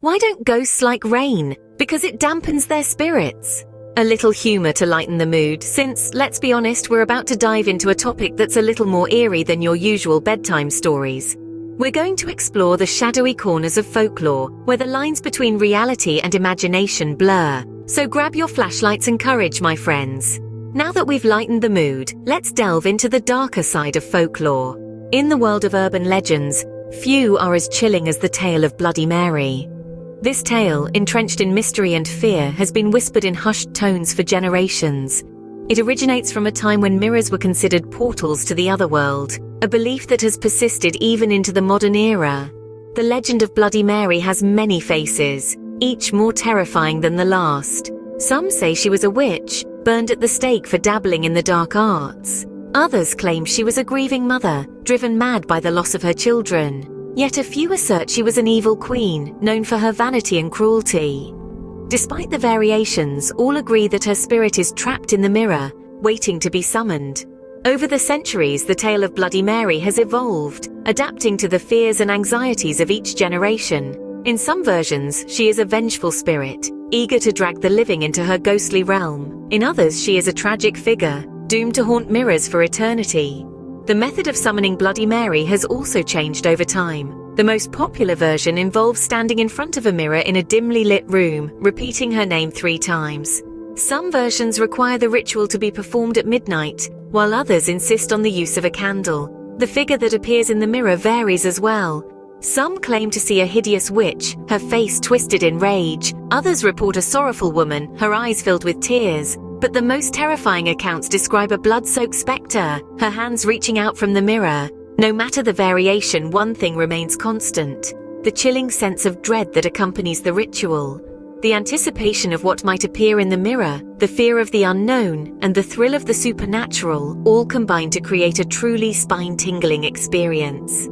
Why don't ghosts like rain? Because it dampens their spirits. A little humor to lighten the mood, since, let's be honest, we're about to dive into a topic that's a little more eerie than your usual bedtime stories. We're going to explore the shadowy corners of folklore, where the lines between reality and imagination blur. So grab your flashlights and courage, my friends. Now that we've lightened the mood, let's delve into the darker side of folklore. In the world of urban legends, few are as chilling as the tale of Bloody Mary. This tale, entrenched in mystery and fear, has been whispered in hushed tones for generations. It originates from a time when mirrors were considered portals to the other world, a belief that has persisted even into the modern era. The legend of Bloody Mary has many faces, each more terrifying than the last. Some say she was a witch, burned at the stake for dabbling in the dark arts. Others claim she was a grieving mother, driven mad by the loss of her children. Yet a few assert she was an evil queen, known for her vanity and cruelty. Despite the variations, all agree that her spirit is trapped in the mirror, waiting to be summoned. Over the centuries, the tale of Bloody Mary has evolved, adapting to the fears and anxieties of each generation. In some versions, she is a vengeful spirit, eager to drag the living into her ghostly realm. In others, she is a tragic figure, doomed to haunt mirrors for eternity. The method of summoning Bloody Mary has also changed over time. The most popular version involves standing in front of a mirror in a dimly lit room, repeating her name 3 times. Some versions require the ritual to be performed at midnight, while others insist on the use of a candle. The figure that appears in the mirror varies as well. Some claim to see a hideous witch, her face twisted in rage. Others report a sorrowful woman, her eyes filled with tears. But the most terrifying accounts describe a blood-soaked spectre, her hands reaching out from the mirror. No matter the variation, one thing remains constant: the chilling sense of dread that accompanies the ritual. The anticipation of what might appear in the mirror, the fear of the unknown, and the thrill of the supernatural all combine to create a truly spine-tingling experience.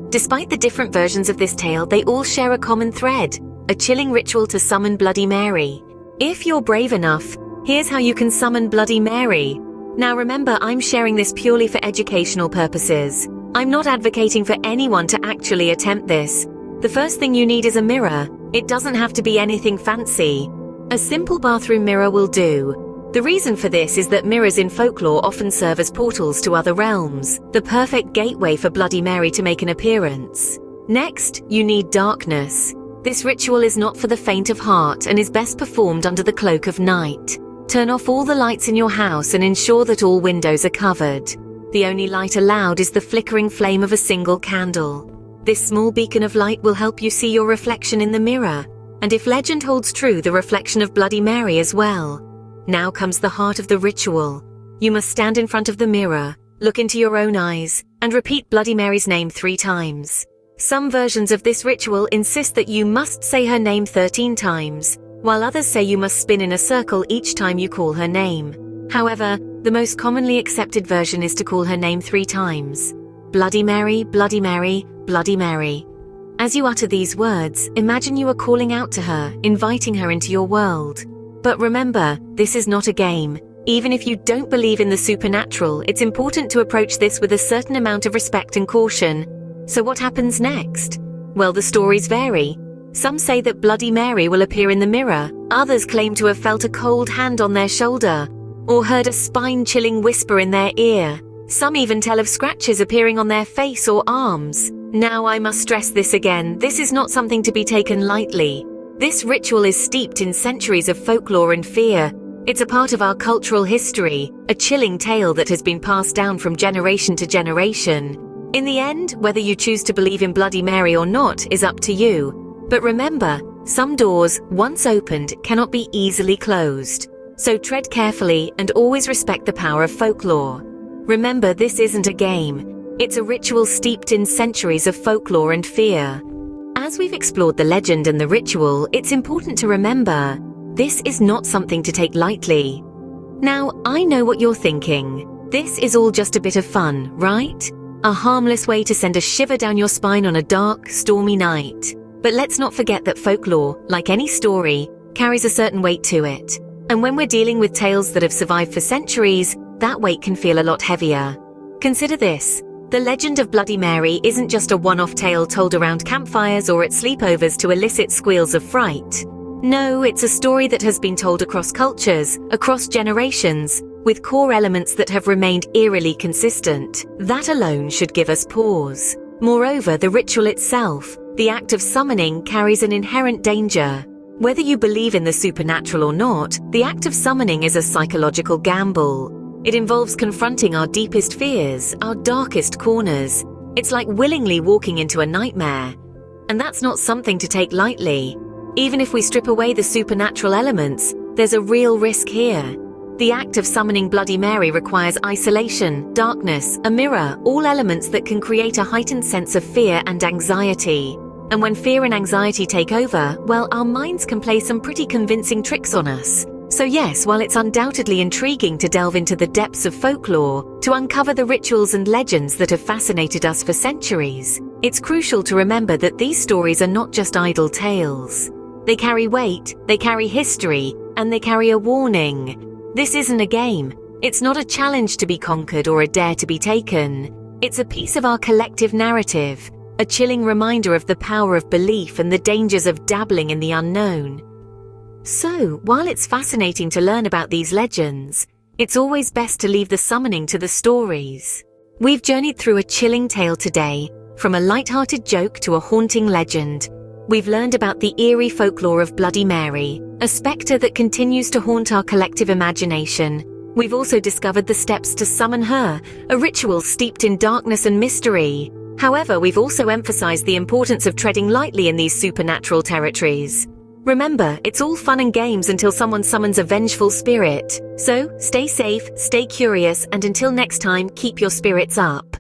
Despite the different versions of this tale, they all share a common thread: a chilling ritual to summon Bloody Mary. If you're brave enough, here's how you can summon Bloody Mary. Now remember, I'm sharing this purely for educational purposes. I'm not advocating for anyone to actually attempt this. The first thing you need is a mirror. It doesn't have to be anything fancy. A simple bathroom mirror will do. The reason for this is that mirrors in folklore often serve as portals to other realms, the perfect gateway for Bloody Mary to make an appearance. Next, you need darkness. This ritual is not for the faint of heart and is best performed under the cloak of night. Turn off all the lights in your house and ensure that all windows are covered. The only light allowed is the flickering flame of a single candle. This small beacon of light will help you see your reflection in the mirror, and if legend holds true, the reflection of Bloody Mary as well. Now comes the heart of the ritual. You must stand in front of the mirror, look into your own eyes, and repeat Bloody Mary's name 3 times. Some versions of this ritual insist that you must say her name 13 times, while others say you must spin in a circle each time you call her name. However, the most commonly accepted version is to call her name 3 times. Bloody Mary, Bloody Mary, Bloody Mary. As you utter these words, imagine you are calling out to her, inviting her into your world. But remember, this is not a game. Even if you don't believe in the supernatural, it's important to approach this with a certain amount of respect and caution. So what happens next? Well, the stories vary. Some say that Bloody Mary will appear in the mirror. Others claim to have felt a cold hand on their shoulder, or heard a spine-chilling whisper in their ear. Some even tell of scratches appearing on their face or arms. Now I must stress this again, this is not something to be taken lightly. This ritual is steeped in centuries of folklore and fear. It's a part of our cultural history, a chilling tale that has been passed down from generation to generation. In the end, whether you choose to believe in Bloody Mary or not is up to you. But remember, some doors, once opened, cannot be easily closed. So tread carefully and always respect the power of folklore. Remember, this isn't a game. It's a ritual steeped in centuries of folklore and fear. As we've explored the legend and the ritual, it's important to remember, this is not something to take lightly. Now, I know what you're thinking. This is all just a bit of fun, right? A harmless way to send a shiver down your spine on a dark, stormy night. But let's not forget that folklore, like any story, carries a certain weight to it. And when we're dealing with tales that have survived for centuries, that weight can feel a lot heavier. Consider this. The legend of Bloody Mary isn't just a one-off tale told around campfires or at sleepovers to elicit squeals of fright. No, it's a story that has been told across cultures, across generations, with core elements that have remained eerily consistent. That alone should give us pause. Moreover, the ritual itself, the act of summoning, carries an inherent danger. Whether you believe in the supernatural or not, the act of summoning is a psychological gamble. It involves confronting our deepest fears, our darkest corners. It's like willingly walking into a nightmare. And that's not something to take lightly. Even if we strip away the supernatural elements, there's a real risk here. The act of summoning Bloody Mary requires isolation, darkness, a mirror, all elements that can create a heightened sense of fear and anxiety. And when fear and anxiety take over, well, our minds can play some pretty convincing tricks on us. So yes, while it's undoubtedly intriguing to delve into the depths of folklore, to uncover the rituals and legends that have fascinated us for centuries, it's crucial to remember that these stories are not just idle tales. They carry weight, they carry history, and they carry a warning. This isn't a game. It's not a challenge to be conquered or a dare to be taken. It's a piece of our collective narrative, a chilling reminder of the power of belief and the dangers of dabbling in the unknown. So, while it's fascinating to learn about these legends, it's always best to leave the summoning to the stories. We've journeyed through a chilling tale today, from a light-hearted joke to a haunting legend. We've learned about the eerie folklore of Bloody Mary, a spectre that continues to haunt our collective imagination. We've also discovered the steps to summon her, a ritual steeped in darkness and mystery. However, we've also emphasized the importance of treading lightly in these supernatural territories. Remember, it's all fun and games until someone summons a vengeful spirit. So, stay safe, stay curious, and until next time, keep your spirits up.